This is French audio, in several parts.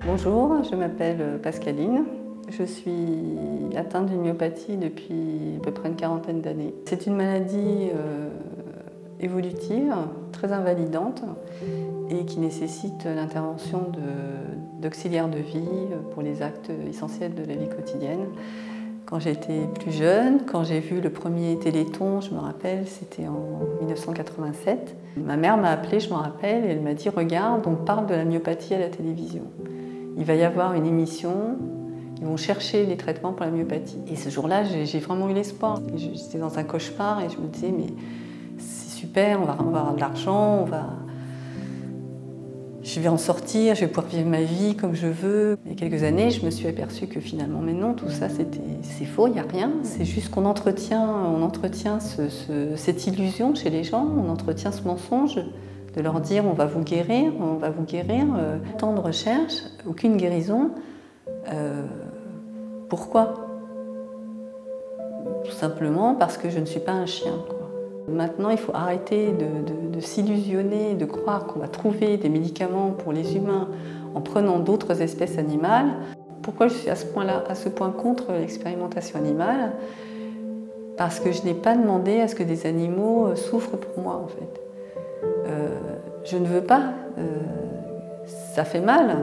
Bonjour, je m'appelle Pascaline. Je suis atteinte d'une myopathie depuis à peu près une quarantaine d'années. C'est une maladie évolutive, très invalidante et qui nécessite l'intervention d'auxiliaires de vie pour les actes essentiels de la vie quotidienne. Quand j'étais plus jeune, quand j'ai vu le premier Téléthon, je me rappelle, c'était en 1987. Ma mère m'a appelée, je me rappelle, et elle m'a dit « Regarde, on parle de la myopathie à la télévision. Il va y avoir une émission, ils vont chercher les traitements pour la myopathie. » Et ce jour-là, j'ai vraiment eu l'espoir. J'étais dans un cauchemar et je me disais « Mais c'est super, on va avoir de l'argent, je vais en sortir, je vais pouvoir vivre ma vie comme je veux. » Il y a quelques années, je me suis aperçue que finalement, mais non, tout ça, c'est faux, il n'y a rien. C'est juste qu'on entretient cette illusion chez les gens, on entretient ce mensonge de leur dire on va vous guérir, on va vous guérir. Tant de recherches, aucune guérison. Pourquoi? Tout simplement parce que je ne suis pas un chien, quoi. Maintenant, il faut arrêter de s'illusionner, de croire qu'on va trouver des médicaments pour les humains en prenant d'autres espèces animales. Pourquoi je suis à ce point contre l'expérimentation animale? Parce que je n'ai pas demandé à ce que des animaux souffrent pour moi, en fait. Je ne veux pas. Ça fait mal.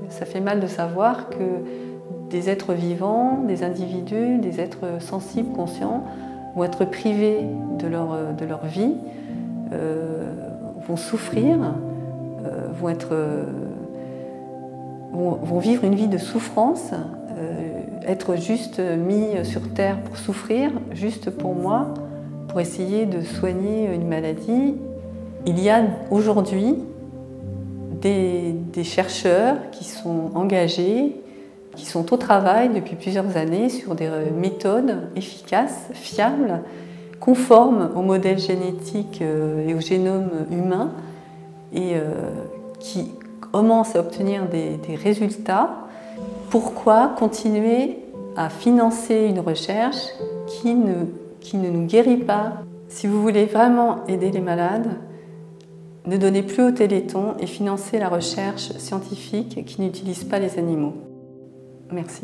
Ça fait mal de savoir que des êtres vivants, des individus, des êtres sensibles, conscients, vont être privés de leur vie, vont souffrir, vont vivre une vie de souffrance, être juste mis sur terre pour souffrir, juste pour moi, pour essayer de soigner une maladie. Il y a aujourd'hui des chercheurs qui sont engagés, qui sont au travail depuis plusieurs années sur des méthodes efficaces, fiables, conformes au modèle génétique et au génome humain et qui commencent à obtenir des résultats. Pourquoi continuer à financer une recherche qui ne nous guérit pas? Si vous voulez vraiment aider les malades, ne donnez plus au Téléthon et financez la recherche scientifique qui n'utilise pas les animaux. Merci.